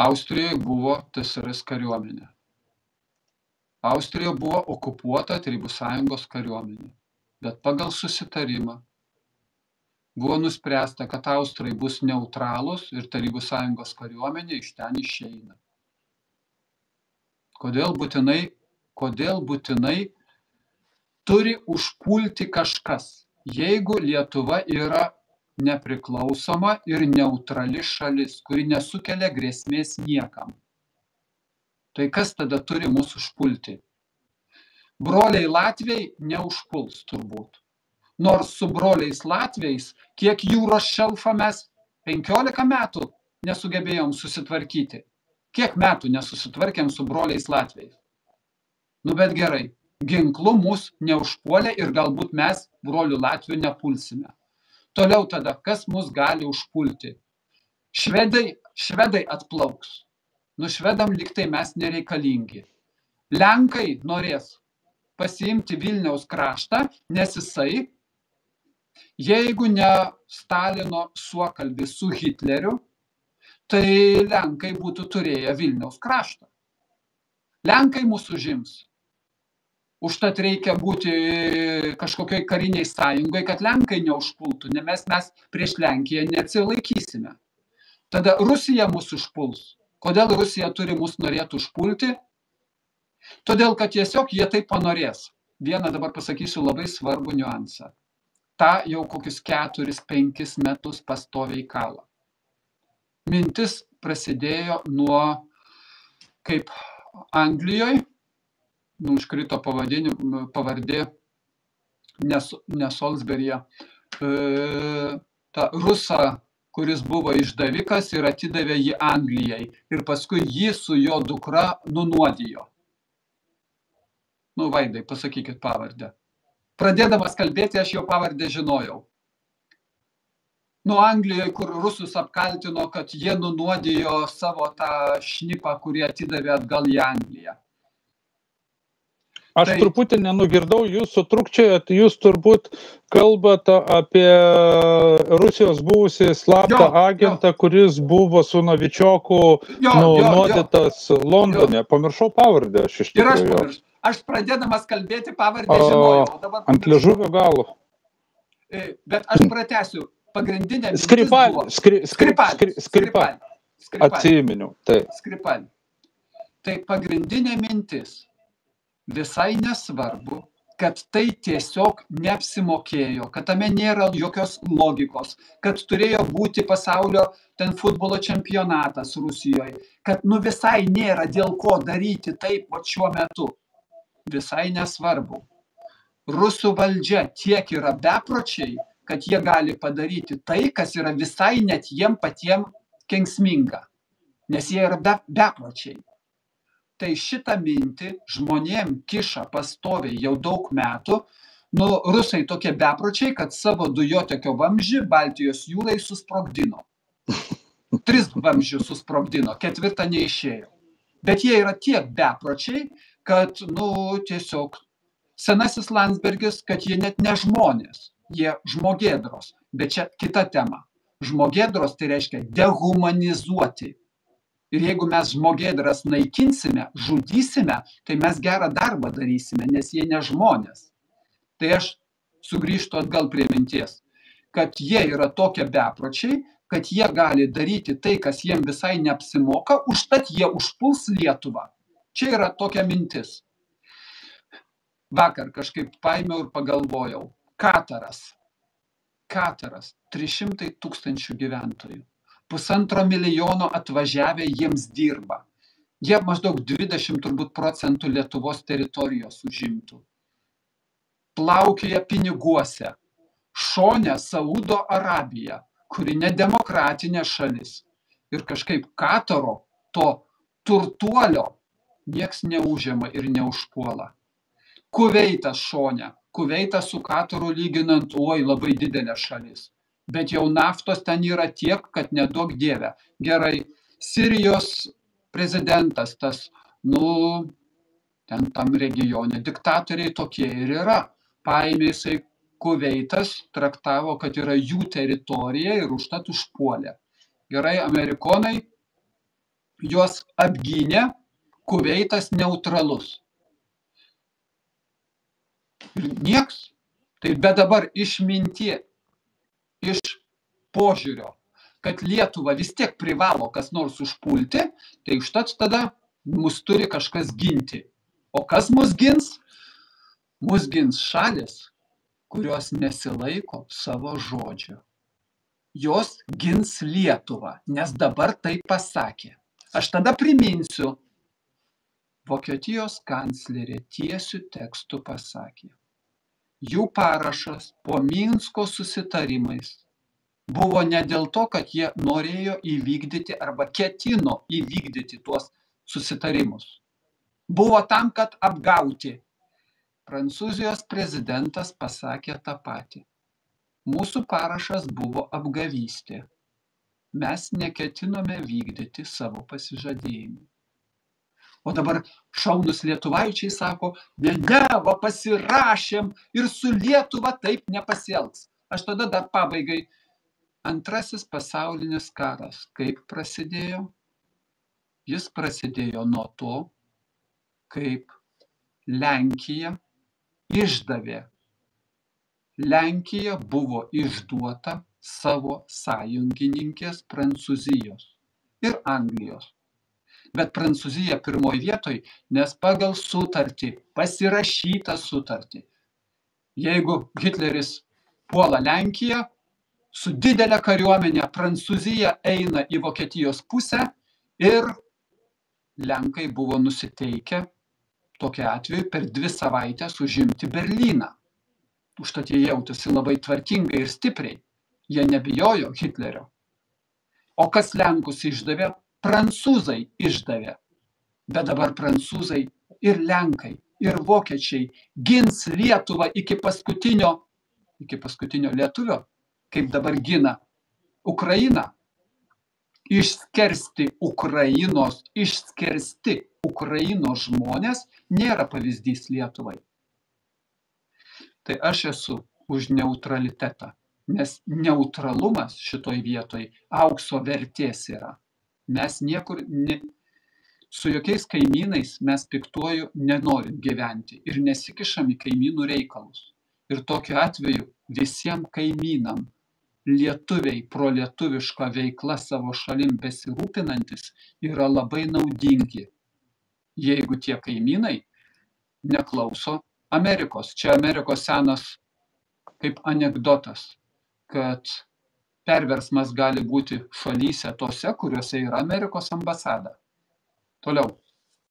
Austrijoje buvo TSRS kariuomenė. Austrija buvo okupuota Tarybų Sąjungos kariuomenė, bet pagal susitarimą buvo nuspręsta, kad Austrai bus neutralūs ir Tarybų Sąjungos kariuomenė iš ten išeina. Kodėl būtinai turi užpulti kažkas, jeigu Lietuva yra nepriklausoma ir neutrali šalis, kuri nesukelia grėsmės niekam? Tai kas tada turi mus užpulti? Broliai Latviai neužpuls turbūt. Nors su broliais Latviais, kiek jūros šelfą mes 15 metų nesugebėjom susitvarkyti. Kiek metų nesusitvarkėm su broliais Latviais? Nu bet gerai, ginklu mus neužpuolė ir galbūt mes brolių Latvių nepulsime. Toliau tada, kas mus gali užpulti? Švedai atplauks. Nu švedam liktai mes nereikalingi. Lenkai norės pasiimti Vilniaus kraštą, nes jisai, jeigu ne Stalino suokalbis su Hitleriu, tai Lenkai būtų turėję Vilniaus kraštą. Lenkai mūsų užims. Užtat reikia būti kažkokioj kariniai sąjungai, kad Lenkai neužpultų, nes mes prieš Lenkiją neatsilaikysime. Tada Rusija mūsų užpuls. Kodėl Rusija turi mus norėti užpulti? Todėl, kad tiesiog jie taip panorės. Vieną dabar pasakysiu labai svarbų niuansą. Ta jau kokius 4-5 metus pastoviai kala. Mintis prasidėjo nuo, kaip Anglijoje, iškrito pavardė, ne Salisburyje, ta rusą, kuris buvo išdavikas ir atidavė jį Anglijai. Ir paskui jį su jo dukra nunuodijo. Nu, Vaidai, pasakykit pavardę. Pradėdamas kalbėti, aš jo pavardę žinojau. Nu, Anglijoje, kur rusus apkaltino, kad jie nunuodijo savo tą šnipą, kurį atidavė atgal į Angliją. Aš truputį nenugirdau, jūs sutrukčiojat, jūs turbūt kalbate apie Rusijos buvusį slaptą agentą, kuris buvo su Novičioku nunuodytas Londone. Pamiršau pavardę aš iš tikrųjų. Aš pradėdamas kalbėti pavardę žinojau. Ant liežuvio galo. Bet aš pratęsiu. Pagrindinė mintis Skripal. Atsiminiau. Skripal. Tai pagrindinė mintis. Visai nesvarbu, kad tai tiesiog neapsimokėjo, kad tame nėra jokios logikos, kad turėjo būti pasaulio futbolo čempionatas Rusijoje, kad visai nėra dėl ko daryti taip šiuo metu. Visai nesvarbu. Rusų valdžia tiek yra bepročiai, kad jie gali padaryti tai, kas yra visai net jiem patiem kenksminga, nes jie yra bepročiai. Tai šitą mintį žmonėm kiša pastoviai jau daug metų. Rusai tokie bepročiai, kad savo dujotekio vamzdį Baltijos jūrai susprogdino. 3 vamzdžius susprogdino, 4 neišėjo. Bet jie yra tiek bepročiai, kad, tiesiog senasis Landsbergis, kad jie net ne žmonės, jie žmogėdros. Bet čia kita tema. Žmogėdros tai reiškia dehumanizuoti. Ir jeigu mes žmogėdras naikinsime, žudysime, tai mes gerą darbą darysime, nes jie ne žmonės. Tai aš sugrįžtu atgal prie minties, kad jie yra tokie bepročiai, kad jie gali daryti tai, kas jiem visai neapsimoka, užtat jie užpuls Lietuvą. Čia yra tokia mintis. Vakar kažkaip paėmiau ir pagalvojau. Kataras. 300 000 gyventojų. 1,5 milijono atvažiavę jiems dirba. Jie maždaug 20% Lietuvos teritorijos užimtų. Plaukioja piniguose. Šone Saudo Arabija, kuri nedemokratinė šalis. Ir kažkaip Kataro, to turtuolio, nieks neužima ir neužpuola. Kuveitas šone. Kuveitas su Kataru lyginant, labai didelė šalis. Bet jau naftos ten yra tiek, kad neduok dieve. Gerai, Sirijos prezidentas, ten tam regione, diktatoriai tokie ir yra. Paėmė jisai Kuveitas, traktavo, kad yra jų teritorija ir užtat užpuolė. Gerai, amerikonai juos apgynė Kuveitas neutralus. Ir nieks. Tai bet dabar išmintie, iš požiūrio, kad Lietuva vis tiek privalo kas nors užpulti, tai užtat tada mus turi kažkas ginti. O kas mus gins? Mus gins šalis, kurios nesilaiko savo žodžio. Jos gins Lietuvą, nes dabar tai pasakė. Aš tada priminsiu, Vokietijos kanclerė tiesiu tekstu pasakė. Jų parašas po Minsko susitarimais buvo ne dėl to, kad jie norėjo įvykdyti arba ketino įvykdyti tuos susitarimus. Buvo tam, kad apgauti. Prancūzijos prezidentas pasakė tą patį. Mūsų parašas buvo apgavystė. Mes neketinome vykdyti savo pasižadėjimų. O dabar šaunus lietuvaičiai sako, ne, va pasirašėm ir su Lietuva taip nepasielgs. Aš tada dar pabaigai. Antrasis pasaulinis karas kaip prasidėjo? Jis prasidėjo nuo to, kaip Lenkija išdavė. Lenkija buvo išduota savo sąjungininkės Prancūzijos ir Anglijos. Bet Prancūzija pirmoje vietoje, nes pagal sutartį, pasirašytą sutartį. Jeigu Hitleris puola Lenkiją, su didelė kariuomenė Prancūzija eina į Vokietijos pusę ir Lenkai buvo nusiteikę tokiu atveju per 2 savaitės užimti Berlyną. Užtat jie jautėsi labai tvarkingai ir stipriai. Jie nebijojo Hitlerio. O kas Lenkus išdavė? Prancūzai išdavė. Bet dabar prancūzai ir Lenkai, ir vokiečiai gins Lietuvą iki paskutinio lietuvio, kaip dabar gina Ukrainą. Išskersti Ukrainos žmonės nėra pavyzdys Lietuvai. Tai aš esu už neutralitetą, nes neutralumas šitoj vietoj aukso vertės yra. Mes niekur, su jokiais kaimynais mes piktuoju nenorim gyventi ir nesikišam į kaimynų reikalus. Ir tokiu atveju visiems kaimynam lietuviai pro lietuvišką veiklą savo šalim besirūpinantis yra labai naudingi. Jeigu tie kaimynai neklauso Amerikos. Čia Amerikos senas kaip anekdotas, kad perversmas gali būti šalyse tose, kuriuose yra Amerikos ambasada. Toliau.